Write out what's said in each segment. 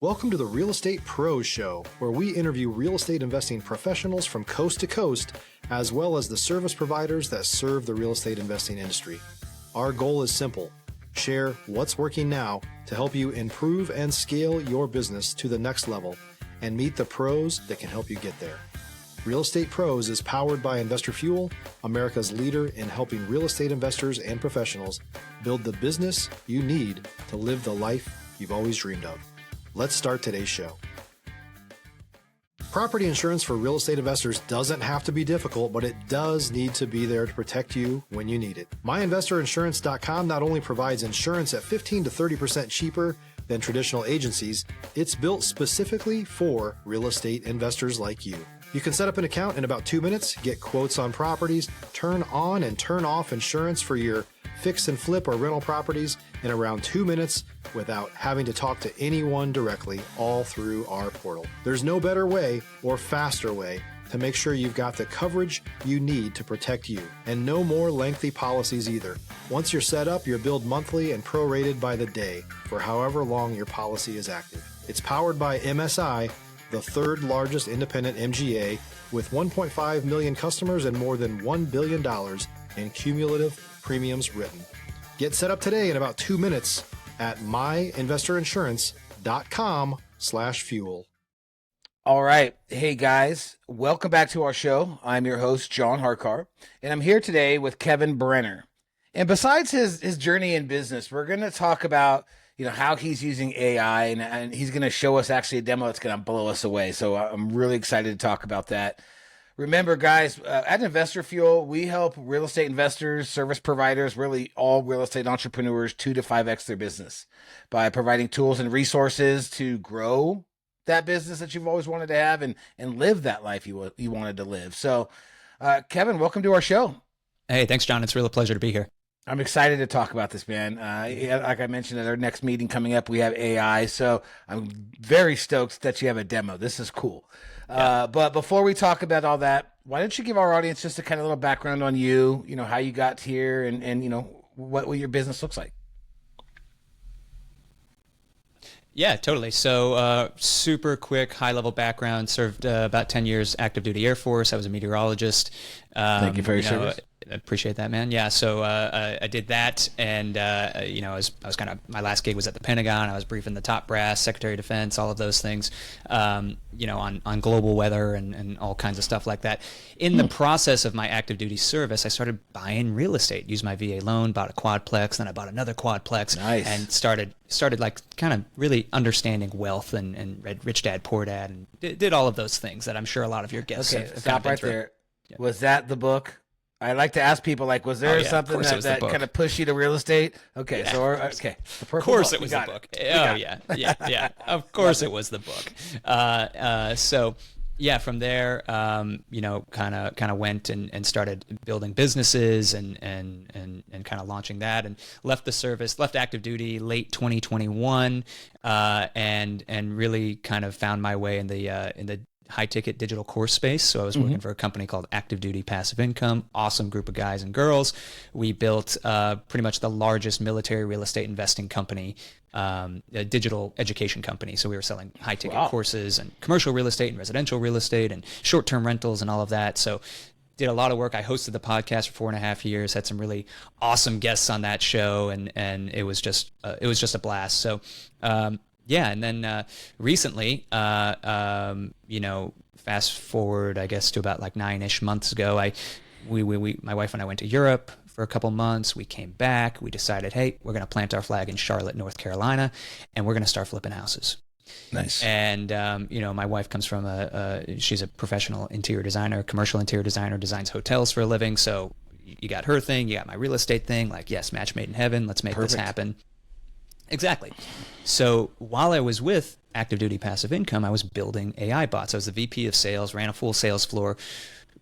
Welcome to the Real Estate Pros Show, where we interview real estate investing professionals from coast to coast, as well as the service providers that serve the real estate investing industry. Our goal is simple: share what's working now to help you improve and scale your business to the next level and meet the pros that can help you get there. Real Estate Pros is powered by Investor Fuel, America's leader in helping real estate investors and professionals build the business you need to live the life you've always dreamed of. Let's start today's show. Property insurance for real estate investors doesn't have to be difficult, but it does need to be there to protect you when you need it. MyInvestorInsurance.com not only provides insurance at 15 to 30% cheaper than traditional agencies, it's built specifically for real estate investors like you. You can set up an account in about 2 minutes, get quotes on properties, turn on and turn off insurance for your fix and flip or rental properties in around 2 minutes without having to talk to anyone directly, all through our portal. There's no better way or faster way to make sure you've got the coverage you need to protect you, and no more lengthy policies either. Once you're set up, you're billed monthly and prorated by the day for however long your policy is active. It's powered by MSI, the third largest independent MGA, with 1.5 million customers and more than $1 billion in cumulative premiums written. Get set up today in about 2 minutes at myinvestorinsurance.com/fuel. All right. Hey, guys. Welcome back to our show. I'm your host, John Harcar, and I'm here today with Kevin Brenner. And besides his journey in business, we're going to talk about how he's using AI, and he's going to show us actually a demo that's going to blow us away. So I'm really excited to talk about that. Remember, guys, at Investor Fuel, we help real estate investors, service providers, really all real estate entrepreneurs 2 to 5x their business by providing tools and resources to grow that business that you've always wanted to have and live that life you wanted to live. So, Kevin, welcome to our show. Hey, thanks, John. It's really a pleasure to be here. I'm excited to talk about this, man. Like I mentioned at our next meeting coming up, we have AI. So I'm very stoked that you have a demo. This is cool. Yeah. But before we talk about all that, why don't you give our audience just a kind of little background on you, how you got here and what your business looks like. Yeah, totally. So super quick, high-level background, served about 10 years active duty Air Force. I was a meteorologist. Thank you for your service. I appreciate that, man. Yeah, so I did that, and I was kind of, my last gig was at the Pentagon. I was briefing the top brass, Secretary of Defense, all of those things, on global weather and all kinds of stuff like that. In the process of my active duty service, I started buying real estate. Used my VA loan, bought a quadplex, then I bought another quadplex, nice. And started like kind of really understanding wealth and read Rich Dad Poor Dad and did all of those things that I'm sure a lot of your guests have stop been right through. there. Yeah. Was that the book? I like to ask people, was there something that kind of pushed you to real estate? Okay, yeah. So okay, of course it was the book. Oh yeah. Of course it was the book. So yeah, from there, kind of went and started building businesses and kind of launching that, and left active duty late 2021, and really kind of found my way in the high-ticket digital course space. So I was working for a company called Active Duty Passive Income. Awesome group of guys and girls. We built pretty much the largest military real estate investing company, a digital education company. So we were selling high-ticket courses and commercial real estate and residential real estate and short-term rentals and all of that. So did a lot of work. I hosted the podcast for 4.5 years, had some really awesome guests on that show, and it was just a blast. So yeah, and then recently, fast forward, I guess, to about like 9-ish months ago, my wife and I went to Europe for a couple months. We came back. We decided, hey, we're going to plant our flag in Charlotte, North Carolina, and we're going to start flipping houses. Nice. And my wife comes from she's a professional interior designer, commercial interior designer, designs hotels for a living. So you got her thing, you got my real estate thing. Like, yes, match made in heaven. Let's make this happen. Exactly. So while I was with Active Duty Passive Income, I was building AI bots. I was the VP of sales, ran a full sales floor,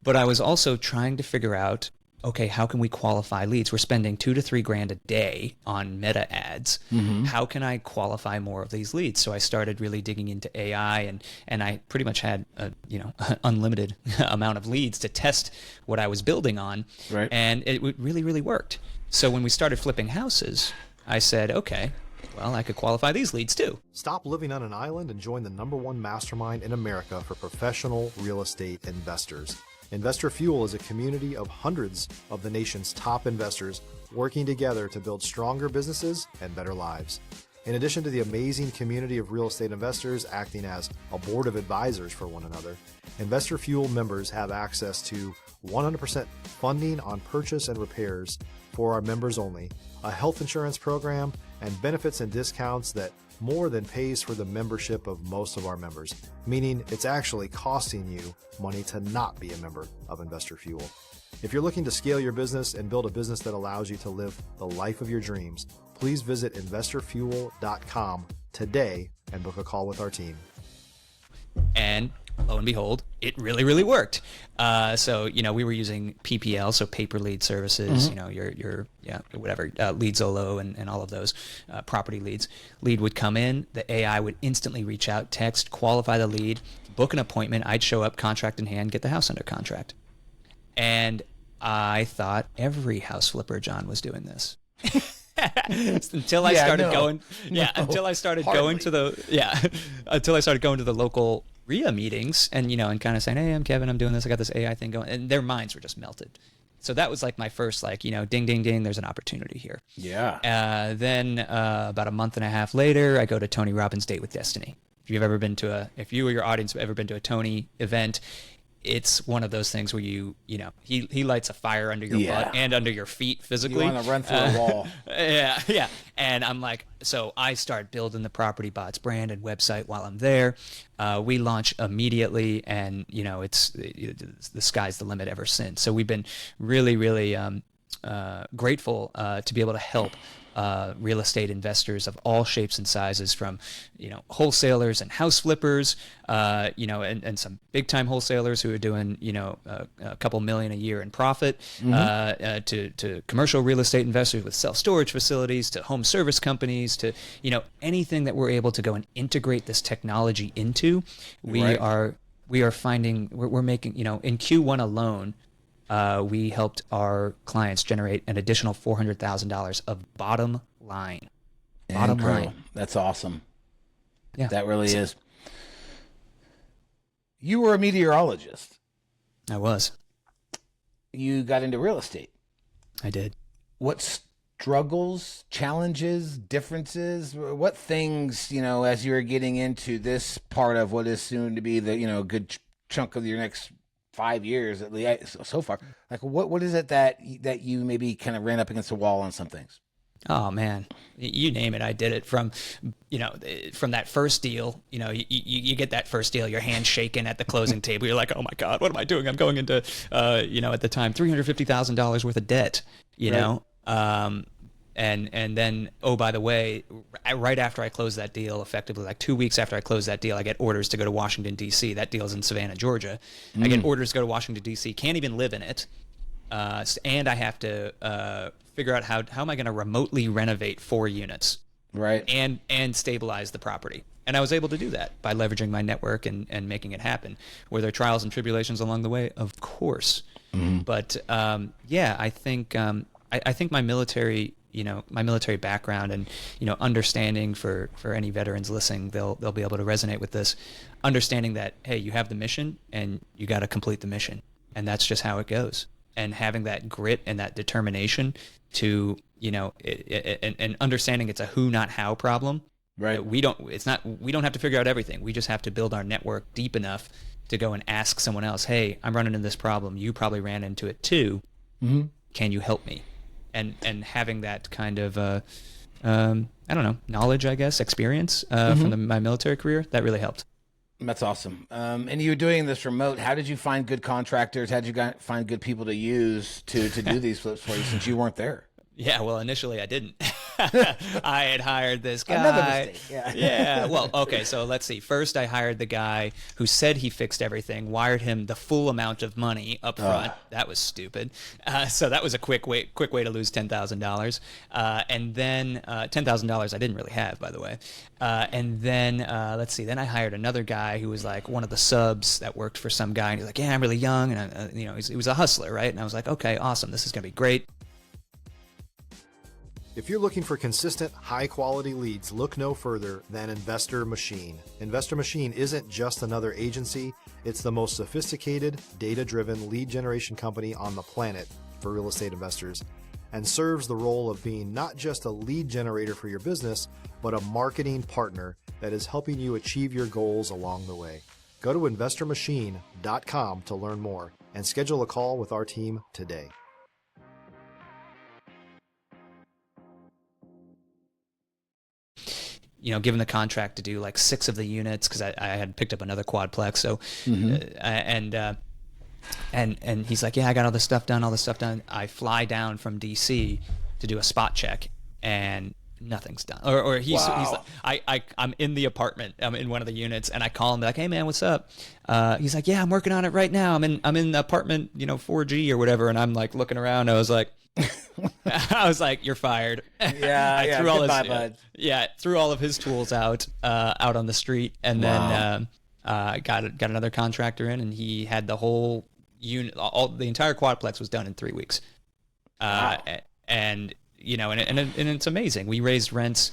but I was also trying to figure out, okay, how can we qualify leads? We're spending $2,000 to $3,000 a day on meta ads. How can I qualify more of these leads? So I started really digging into AI, and I pretty much had unlimited amount of leads to test what I was building on, right. And it really, really worked. So when we started flipping houses, I said, okay, well, I could qualify these leads too. Stop living on an island and join the #1 mastermind in America for professional real estate investors. Investor Fuel is a community of hundreds of the nation's top investors working together to build stronger businesses and better lives. In addition to the amazing community of real estate investors acting as a board of advisors for one another, Investor Fuel members have access to 100% funding on purchase and repairs for our members only, a health insurance program, and benefits and discounts that more than pays for the membership of most of our members, meaning it's actually costing you money to not be a member of Investor Fuel. If you're looking to scale your business and build a business that allows you to live the life of your dreams, please visit investorfuel.com today and book a call with our team. And lo and behold, it really, really worked. So, we were using PPL, so paper lead services, your whatever, Lead Zolo and all of those property leads. Lead would come in, the AI would instantly reach out, text, qualify the lead, book an appointment. I'd show up, contract in hand, get the house under contract. And I thought every house flipper, John, was doing this. until I started going to the local RIA meetings and kind of saying, hey, I'm Kevin, I'm doing this, I got this AI thing going, and their minds were just melted. So that was like my first ding ding ding, there's an opportunity here. Then about a month and a half later, I go to Tony Robbins' Date with Destiny. If you or your audience have ever been to a Tony event, it's one of those things where he lights a fire under your butt and under your feet physically. You want to run through a wall. Yeah. And I'm like, so I start building the PropertyBots brand and website while I'm there. We launch immediately, and it's the sky's the limit ever since. So we've been really, really grateful to be able to help real estate investors of all shapes and sizes, from wholesalers and house flippers, and some big time wholesalers who are doing a couple million a year in profit, to commercial real estate investors with self storage facilities, to home service companies, to anything that we're able to go and integrate this technology into. We are finding we're making in Q1 alone. We helped our clients generate an additional $400,000 of bottom line. Bottom line. That's awesome. Yeah, that really is. You were a meteorologist. I was. You got into real estate. I did. What struggles, challenges, differences, what things, as you were getting into this part of what is soon to be the, good chunk of your next 5 years at least so far, like what is it that you maybe kind of ran up against the wall on some things? Oh man, you name it. I did it from that first deal. You get that first deal, your hand shaking at the closing table. You're like, oh my God, what am I doing? I'm going into, at the time, $350,000 worth of debt, and then, oh, by the way, right after I closed that deal, effectively like 2 weeks after I closed that deal, I get orders to go to Washington, D.C. That deal's in Savannah, Georgia. I get orders to go to Washington, D.C. Can't even live in it. And I have to figure out how am I going to remotely renovate 4 units, right? And stabilize the property. And I was able to do that by leveraging my network and making it happen. Were there trials and tribulations along the way? Of course. But I think my military background and understanding for any veterans listening, they'll be able to resonate with this, understanding that, hey, you have the mission and you got to complete the mission, and that's just how it goes. And having that grit and that determination to and understanding it's a who not how problem. Right. We don't have to figure out everything. We just have to build our network deep enough to go and ask someone else, hey, I'm running into this problem, you probably ran into it too, can you help me? And having that kind of knowledge, I guess, experience from my military career, that really helped. That's awesome. And you were doing this remote. How did you find good contractors? How did you find good people to use to do these flips for you, since you weren't there? Yeah, well, initially I didn't. I had hired this guy. Another mistake. Yeah. Well, okay, so let's see. First, I hired the guy who said he fixed everything, wired him the full amount of money up front. That was stupid. So that was a quick way to lose $10,000. And then $10,000 I didn't really have, by the way. And then let's see. Then I hired another guy who was like one of the subs that worked for some guy, and he's like, "Yeah, I'm really young," and he was a hustler, right? And I was like, "Okay, awesome. This is gonna be great." If you're looking for consistent, high-quality leads, look no further than Investor Machine. Investor Machine isn't just another agency. It's the most sophisticated, data-driven lead generation company on the planet for real estate investors, and serves the role of being not just a lead generator for your business, but a marketing partner that is helping you achieve your goals along the way. Go to investormachine.com to learn more and schedule a call with our team today. Given the contract to do like 6 of the units, because I had picked up another quadplex. So, and he's like, yeah, I got all this stuff done. I fly down from DC to do a spot check, and nothing's done. Or he's like, I'm in the apartment. I'm in one of the units, and I call him like, hey man, what's up? He's like, yeah, I'm working on it right now. I'm in the apartment, 4G or whatever. And I'm like looking around. I was like, you're fired. Yeah, threw all of his tools out on the street, and then got another contractor in, and he had the whole unit, the entire quadplex was done in 3 weeks. And it's amazing. We raised rents.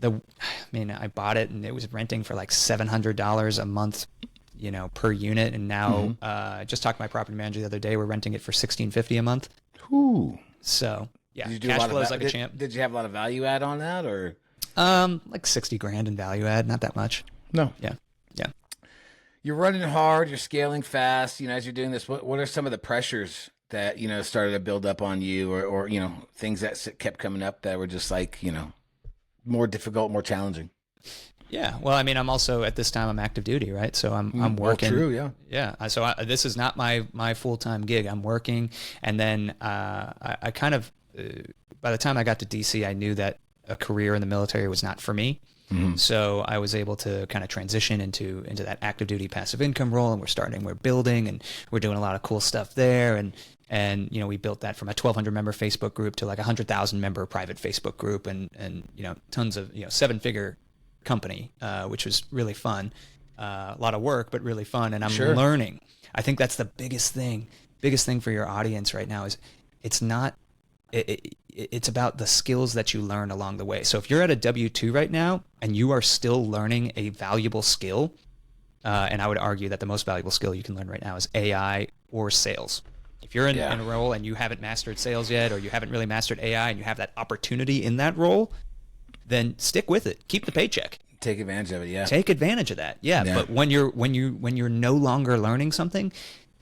I bought it, and it was renting for like $700 a month, per unit, and now I just talked to my property manager the other day. We're renting it for $1,650 a month. Ooh. So yeah, did you do cash flows like a champ. Did you have a lot of value add on that, or like $60,000 in value add? Not that much. No. Yeah. You're running hard. You're scaling fast. As you're doing this, what are some of the pressures that started to build up on you, or things that kept coming up that were just like more difficult, more challenging? Yeah. Well, I'm also at this time I'm active duty, right? So I'm working. True. Yeah. Yeah. So this is not my full-time gig. I'm working, and then I kind of by the time I got to DC, I knew that a career in the military was not for me. Mm-hmm. So I was able to kind of transition into that active duty passive income role, and we're building, and we're doing a lot of cool stuff there, and we built that from a 1,200 member Facebook group to like 100,000 member private Facebook group, and tons of 7-figure company, which was really fun. A lot of work, but really fun. And I'm learning. I think that's the biggest thing for your audience right now is it's not, it's about the skills that you learn along the way. So if you're at a W-2 right now and you are still learning a valuable skill, and I would argue that the most valuable skill you can learn right now is AI or sales. If you're in a role and you haven't mastered sales yet, or you haven't really mastered AI and you have that opportunity in that role, then stick with it. Keep the paycheck. Take advantage of it. Yeah. Take advantage of that. Yeah. But when you're no longer learning something,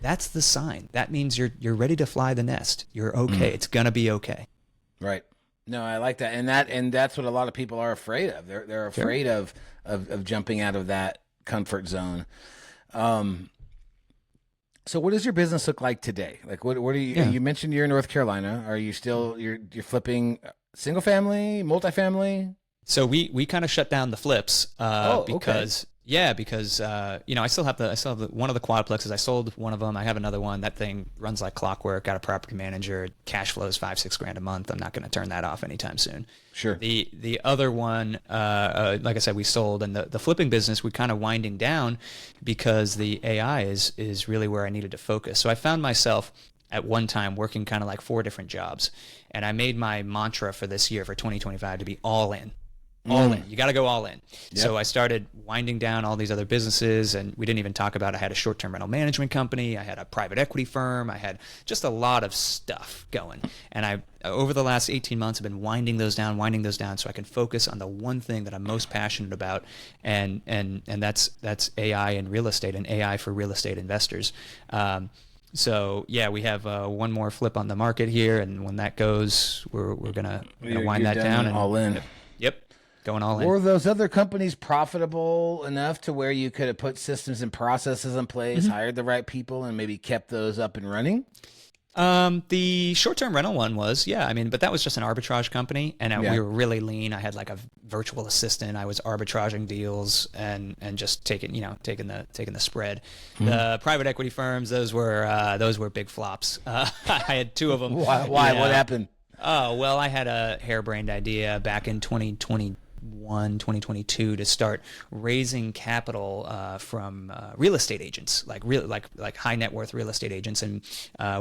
that's the sign. That means you're ready to fly the nest. You're okay. It's gonna be okay. Right. No, I like that. And that's what a lot of people are afraid of. They're afraid of jumping out of that comfort zone. So what does your business look like today? Like what are you? You mentioned you're in North Carolina. Are you still you're flipping single family, multifamily? So we kind of shut down the flips because I still have one of the quadplexes. I sold one of them. I have another one. That thing runs like clockwork. Got a property manager. Cash flows $5-6 a month. I'm not going to turn that off anytime soon. Sure. The other one, like I said, we sold, and the flipping business we kind of winding down because the AI is really where I needed to focus. So I found myself at one time working kind of like 4 different jobs, and I made my mantra for this year, for 2025, to be all in. All in. You got to go all in. Yep. So I started winding down all these other businesses, and we didn't even talk about I had a short-term rental management company. I had a private equity firm. I had just a lot of stuff going. And I, over the last 18 months, have been winding those down so I can focus on the one thing that I'm most passionate about, and that's AI and real estate, and AI for real estate investors. So yeah, we have one more flip on the market here, and when that goes, we're gonna wind that down and all in. Yep. Going all in. Were those other companies profitable enough to where you could have put systems and processes in place, hired the right people, and maybe kept those up and running? The short-term rental one was, but that was just an arbitrage company, and we were really lean. I had like a virtual assistant. I was arbitraging deals and just taking the spread. The private equity firms, those were big flops. I had 2 of them. Why? What happened? Oh, well, I had a harebrained idea back in 2021 2022 to start raising capital from real estate agents, like high net worth real estate agents, and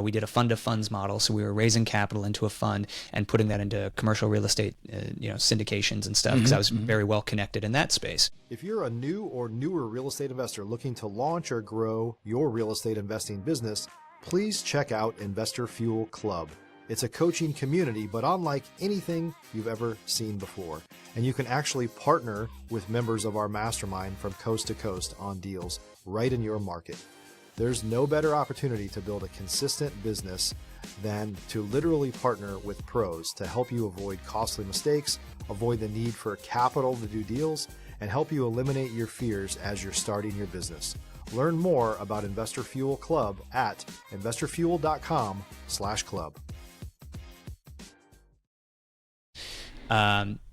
we did a fund of funds model. So we were raising capital into a fund and putting that into commercial real estate, syndications and stuff, because I was very well connected in that space. If you're a new or newer real estate investor looking to launch or grow your real estate investing business, please check out Investor Fuel Club. It's a coaching community, but unlike anything you've ever seen before. And you can actually partner with members of our mastermind from coast to coast on deals right in your market. There's no better opportunity to build a consistent business than to literally partner with pros to help you avoid costly mistakes, avoid the need for capital to do deals, and help you eliminate your fears as you're starting your business. Learn more about Investor Fuel Club at investorfuel.com/club.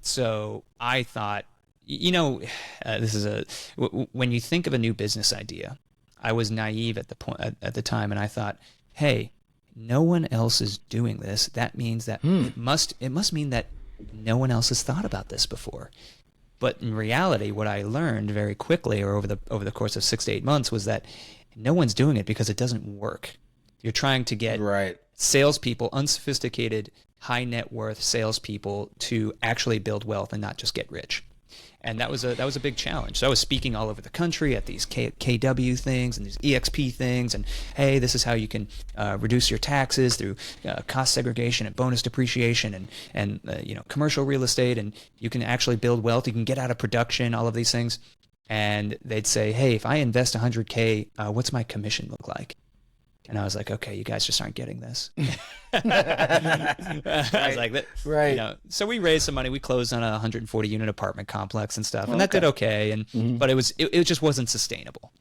So I thought, this is when you think of a new business idea, I was naive at the time, and I thought, hey, no one else is doing this. That means that it must mean that no one else has thought about this before. But in reality, what I learned very quickly, or over the course of 6 to 8 months, was that no one's doing it because it doesn't work. You're trying to get salespeople, unsophisticated, high net worth salespeople, to actually build wealth and not just get rich. And that was a big challenge. So I was speaking all over the country at these KW things and these EXP things, and hey, this is how you can reduce your taxes through cost segregation and bonus depreciation and commercial real estate, and you can actually build wealth. You can get out of production, all of these things. And they'd say, hey, if I invest $100K, what's my commission look like? And I was like, okay, you guys just aren't getting this. I was like, right. So we raised some money. We closed on a 140 unit apartment complex and stuff, and that did okay. And but it just wasn't sustainable,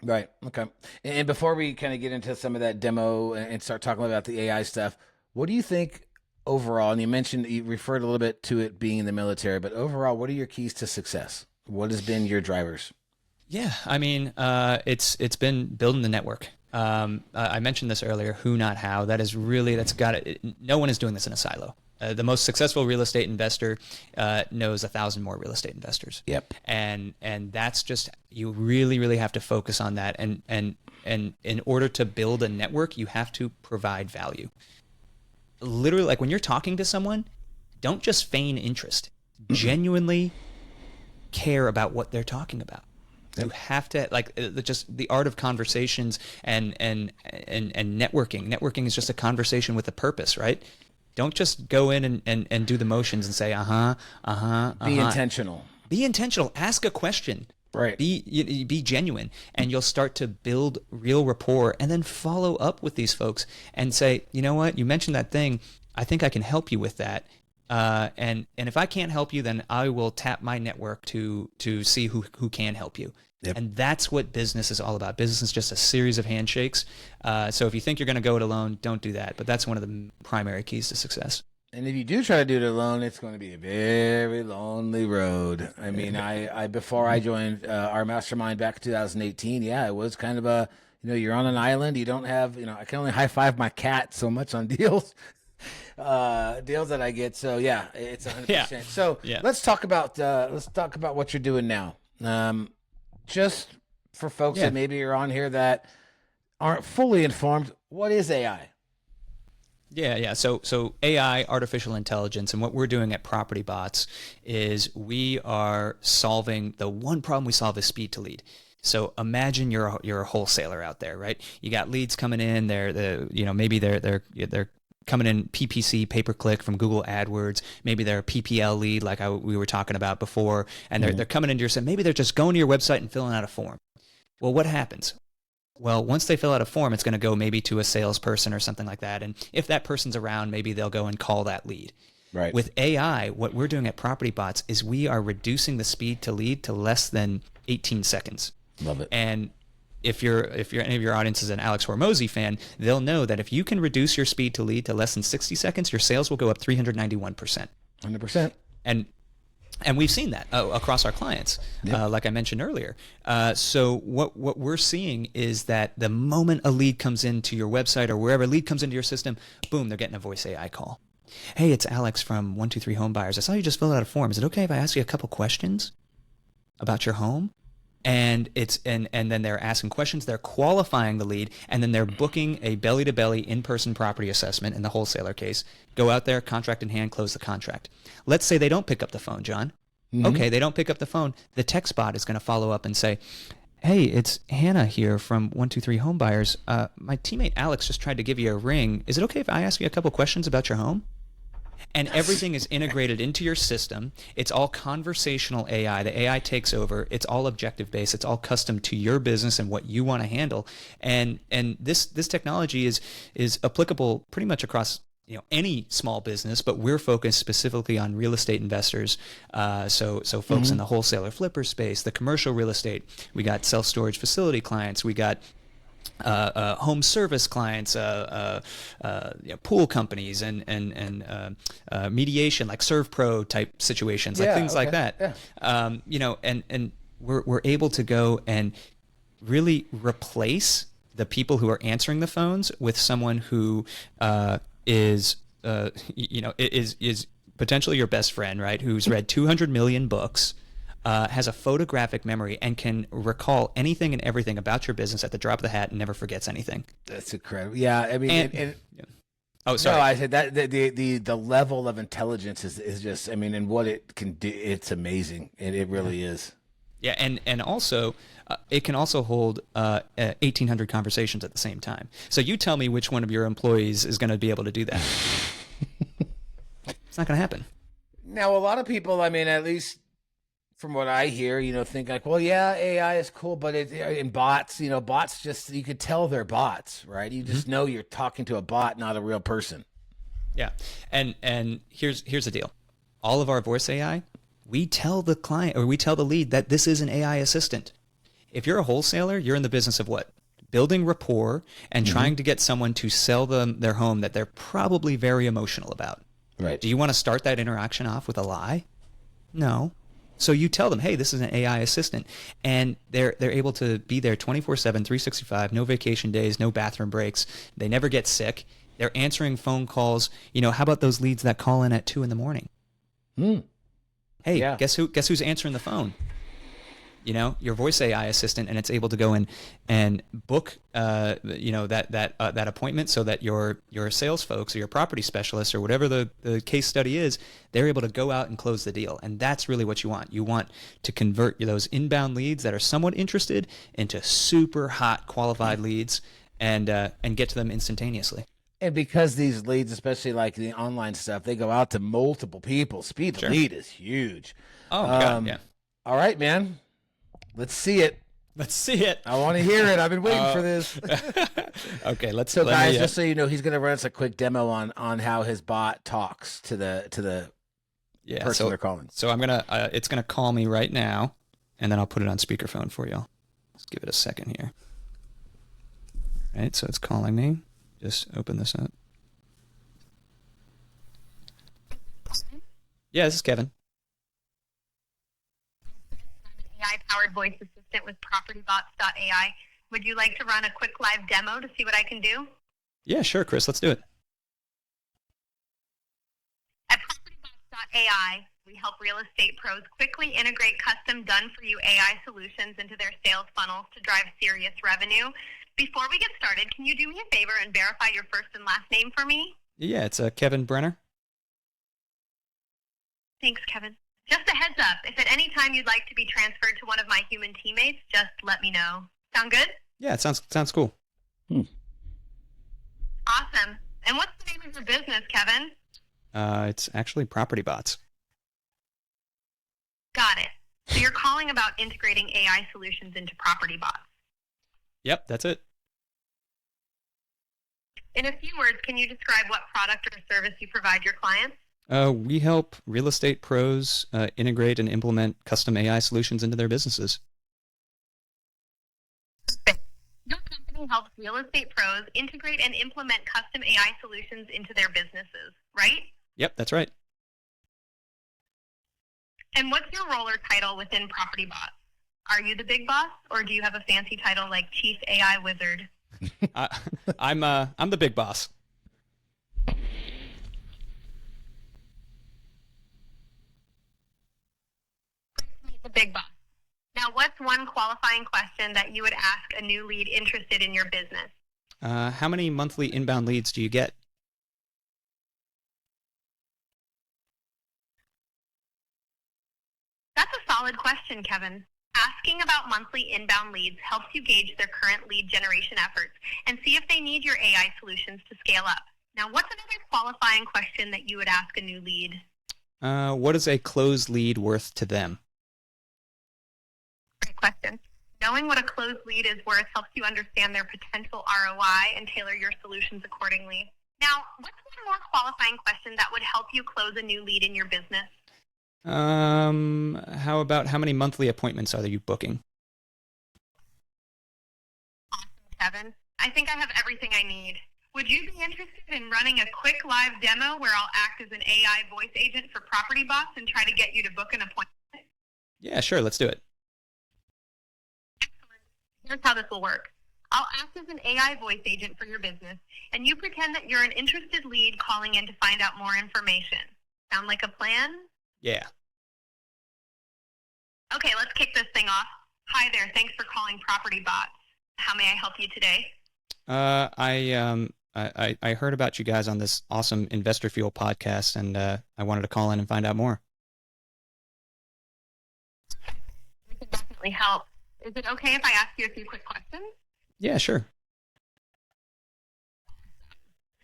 Right. Okay. And before we kind of get into some of that demo and start talking about the AI stuff, what do you think overall? And you referred a little bit to it being in the military, but overall, what are your keys to success? What has been your drivers? Yeah, I mean, it's been building the network. I mentioned this earlier, who, not how. That's got it. No one is doing this in a silo. The most successful real estate investor knows 1,000 more real estate investors. Yep. And that's just, you really, really have to focus on that. And in order to build a network, you have to provide value. Literally, like when you're talking to someone, don't just feign interest. Genuinely care about what they're talking about. You have to, just the art of conversations and networking. Networking is just a conversation with a purpose, right? Don't just go in and do the motions and say, Be intentional. Be intentional. Ask a question. Right. Be genuine, and you'll start to build real rapport, and then follow up with these folks and say, you know what, you mentioned that thing. I think I can help you with that. And if I can't help you, then I will tap my network to see who can help you. Yep. And that's what business is all about. Business is just a series of handshakes. So if you think you're going to go it alone, don't do that. But that's one of the primary keys to success. And if you do try to do it alone, it's going to be a very lonely road. I mean, I before I joined our mastermind back in 2018, it was kind of you're on an island. You don't have, I can only high five my cat so much on deals. Deals that I get. So yeah, it's 100%. Yeah. So let's talk about what you're doing now. Just for folks that maybe are on here that aren't fully informed, what is AI? Yeah. So AI, artificial intelligence, and what we're doing at PropertyBots is we are solving the one problem we solve is speed to lead. So imagine you're a wholesaler out there, right? You got leads coming in. Maybe they're coming in PPC, pay-per-click from Google AdWords. Maybe they're a PPL lead like we were talking about before, and they're coming into your site. Maybe they're just going to your website and filling out a form. Well, what happens? Well, once they fill out a form, it's going to go maybe to a salesperson or something like that. And if that person's around, maybe they'll go and call that lead. Right. With AI, what we're doing at PropertyBots is we are reducing the speed to lead to less than 18 seconds. Love it. And if any of your audience is an Alex Hormozy fan, they'll know that if you can reduce your speed to lead to less than 60 seconds, your sales will go up 391%. 100%. And we've seen that across our clients, like I mentioned earlier. So what we're seeing is that the moment a lead comes into your website or wherever a lead comes into your system, boom, they're getting a voice AI call. Hey, it's Alex from 123 Home Buyers. I saw you just filled out a form. Is it okay if I ask you a couple questions about your home? And then they're asking questions, they're qualifying the lead, and then they're booking a belly-to-belly in-person property assessment in the wholesaler case. Go out there, contract in hand, close the contract. Let's say they don't pick up the phone, John. Mm-hmm. Okay, they don't pick up the phone. The text bot is going to follow up and say, hey, it's Hannah here from 123 Home Buyers. My teammate Alex just tried to give you a ring. Is it okay if I ask you a couple questions about your home? And everything is integrated into your system. It's all conversational AI. The AI takes over. It's all objective based. It's all custom to your business and what you want to handle. And this technology is applicable pretty much across any small business, but we're focused specifically on real estate investors. So folks in the wholesaler flipper space, the commercial real estate. We got self-storage facility clients. We got home service clients, pool companies, and mediation, like ServPro type situations, like things like that. Yeah. And we're able to go and really replace the people who are answering the phones with someone who is potentially your best friend, right? Who's read 200 million books. Has a photographic memory and can recall anything and everything about your business at the drop of the hat and never forgets anything. That's incredible. Yeah, I mean, yeah. Oh, sorry. No, I said that the level of intelligence is just, I mean, and what it can do, it's amazing. It really is. Yeah, and also it can also hold 1,800 conversations at the same time. So you tell me which one of your employees is going to be able to do that. It's not going to happen. Now, a lot of people, I mean, at least from what I hear, think like, well, yeah, AI is cool, but in bots, bots just, you could tell they're bots, right? You just know you're talking to a bot, not a real person. Yeah. And here's the deal. All of our voice AI, we tell the client or we tell the lead that this is an AI assistant. If you're a wholesaler, you're in the business of what? Building rapport and trying to get someone to sell them their home that they're probably very emotional about. Right. Do you want to start that interaction off with a lie? No. So you tell them, hey, this is an AI assistant, and they're able to be there 24/7, 365, no vacation days, no bathroom breaks. They never get sick. They're answering phone calls. How about those leads that call in at 2 a.m? Hey, yeah. Guess who's answering the phone? Your voice AI assistant, and it's able to go in and book, that appointment so that your sales folks or your property specialists or whatever the case study is, they're able to go out and close the deal. And that's really what you want. You want to convert those inbound leads that are somewhat interested into super hot qualified leads and get to them instantaneously. And because these leads, especially like the online stuff, they go out to multiple people. Speed of lead is huge. Oh, my God, yeah. All right, man. Let's see it. I want to hear it. I've been waiting for this. Okay, So, guys, just so you know, he's going to run us a quick demo on how his bot talks to the person they're calling. So I'm gonna it's gonna call me right now, and then I'll put it on speakerphone for you. Let's give it a second here. All right, so it's calling me. Just open this up. Yeah, this is Kevin. AI-powered voice assistant with PropertyBots.ai. Would you like to run a quick live demo to see what I can do? Yeah, sure, Chris. Let's do it. At PropertyBots.ai, we help real estate pros quickly integrate custom done-for-you AI solutions into their sales funnels to drive serious revenue. Before we get started, can you do me a favor and verify your first and last name for me? Yeah, it's Kevin Brenner. Thanks, Kevin. Just a heads up, if at any time you'd like to be transferred to one of my human teammates, just let me know. Sound good? Yeah, it sounds cool. Awesome. And what's the name of your business, Kevin? It's actually PropertyBots. Got it. So you're calling about integrating AI solutions into PropertyBots. Yep, that's it. In a few words, can you describe what product or service you provide your clients? We help real estate pros integrate and implement custom AI solutions into their businesses. Your company helps real estate pros integrate and implement custom AI solutions into their businesses, right? Yep, that's right. And what's your role or title within PropertyBots? Are you the big boss, or do you have a fancy title like Chief AI Wizard? I'm the big boss. Big boss. Now, what's one qualifying question that you would ask a new lead interested in your business? How many monthly inbound leads do you get? That's a solid question, Kevin. Asking about monthly inbound leads helps you gauge their current lead generation efforts and see if they need your AI solutions to scale up. Now, what's another qualifying question that you would ask a new lead? What is a closed lead worth to them? Great question. Knowing what a closed lead is worth helps you understand their potential ROI and tailor your solutions accordingly. Now, what's one more qualifying question that would help you close a new lead in your business? How about how many monthly appointments are you booking? Awesome, Kevin. I think I have everything I need. Would you be interested in running a quick live demo where I'll act as an AI voice agent for PropertyBots and try to get you to book an appointment? Yeah, sure. Let's do it. Excellent. Here's how this will work. I'll act as an AI voice agent for your business, and you pretend that you're an interested lead calling in to find out more information. Sound like a plan? Yeah. Okay, let's kick this thing off. Hi there. Thanks for calling PropertyBots. How may I help you today? I heard about you guys on this awesome Investor Fuel podcast, and I wanted to call in and find out more. We can definitely help. Is it okay if I ask you a few quick questions? Yeah, sure.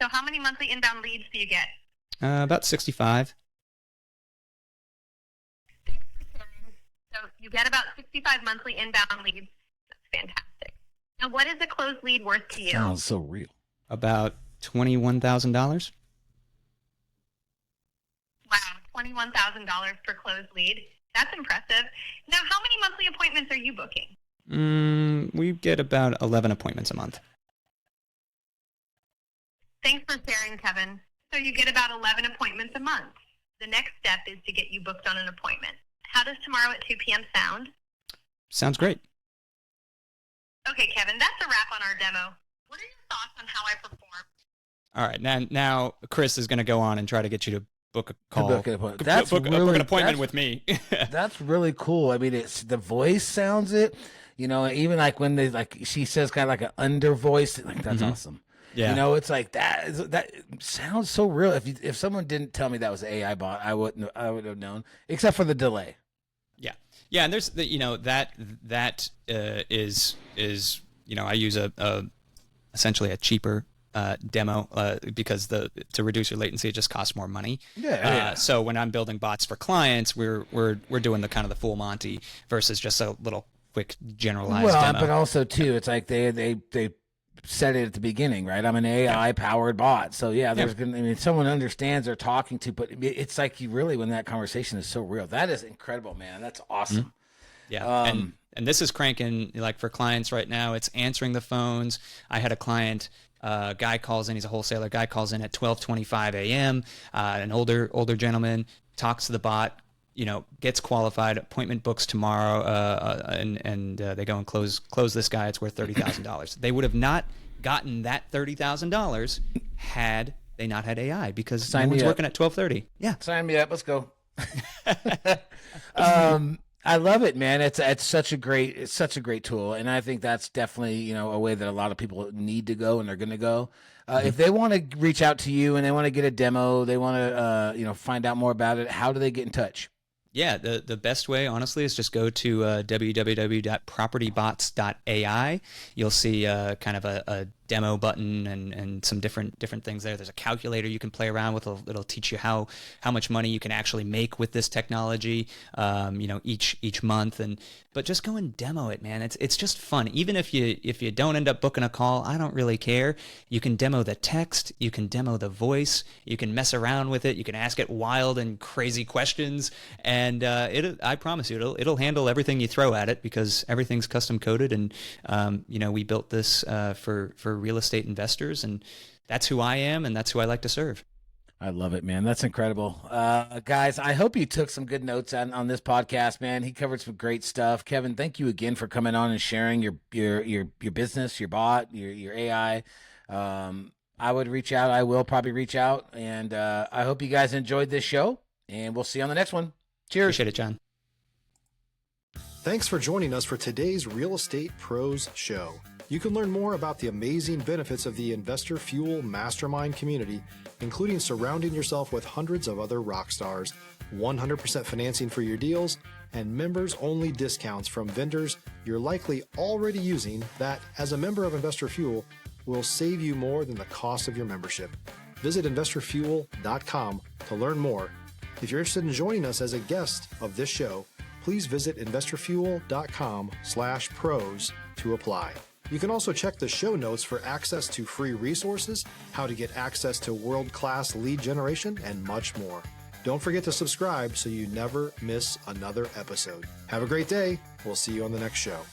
So how many monthly inbound leads do you get? About 65. Thanks for sharing. So you get about 65 monthly inbound leads. That's fantastic. Now, what is a closed lead worth to you? Sounds so real. About $21,000. Wow, $21,000 per closed lead. That's impressive. Now, how many monthly appointments are you booking? We get about 11 appointments a month. Thanks for sharing, Kevin. So you get about 11 appointments a month. The next step is to get you booked on an appointment. How does tomorrow at 2 p.m. sound? Sounds great. Okay, Kevin, that's a wrap on our demo. What are your thoughts on how I perform? All right, now Chris is going to go on and try to get you to book a call. Book an appointment. Book an appointment with me. That's really cool. I mean, it's the voice sounds it. You know, even like when they she says kind of like an under voice, like that's awesome. Yeah. You know, it's like that sounds so real. If someone didn't tell me that was an AI bot, I would have known, except for the delay. Yeah, and there's that is I use essentially a cheaper demo because to reduce your latency, it just costs more money. Yeah. So when I'm building bots for clients, we're doing the kind of the full Monty versus just a little quick generalized demo. But also too, it's like they said it at the beginning, right? I'm an AI powered bot. So someone understands they're talking to, but it's like you really, when that conversation is so real, that is incredible, man. That's awesome. Yeah. And this is cranking like for clients right now. It's answering the phones. I had a client, guy calls in, he's a wholesaler, guy calls in at 12:25 a.m. An older gentleman talks to the bot, gets qualified, appointment books tomorrow, and they go and close this guy. It's worth $30,000. They would have not gotten that $30,000 had they not had AI, because no one's working at 12:30. Yeah, sign me up. Let's go. I love it, man. It's such a great tool, and I think that's definitely a way that a lot of people need to go, and they're going to go. If they want to reach out to you and they want to get a demo, they want to find out more about it, how do they get in touch? Yeah, the best way, honestly, is just go to www.propertybots.ai. You'll see kind of a demo button and some different things there. There's a calculator you can play around with. It'll teach you how much money you can actually make with this technology, each month. But just go and demo it, man. It's just fun. Even if you don't end up booking a call, I don't really care. You can demo the text, you can demo the voice, you can mess around with it, you can ask it wild and crazy questions, and I promise you, it'll handle everything you throw at it, because everything's custom coded, and we built this for real estate investors, and that's who I am, and that's who I like to serve. I love it, man. That's incredible. Guys, I hope you took some good notes on this podcast, man. He covered some great stuff. Kevin, thank you again for coming on and sharing your business, your bot, your AI. I would reach out. I will probably reach out, and I hope you guys enjoyed this show, and we'll see you on the next one. Cheers. Appreciate it, John. Thanks for joining us for today's Real Estate Pros Show. You can learn more about the amazing benefits of the Investor Fuel Mastermind community, including surrounding yourself with hundreds of other rock stars, 100% financing for your deals, and members-only discounts from vendors you're likely already using that, as a member of Investor Fuel, will save you more than the cost of your membership. Visit investorfuel.com to learn more. If you're interested in joining us as a guest of this show, please visit investorfuel.com/pros to apply. You can also check the show notes for access to free resources, how to get access to world-class lead generation, and much more. Don't forget to subscribe so you never miss another episode. Have a great day. We'll see you on the next show.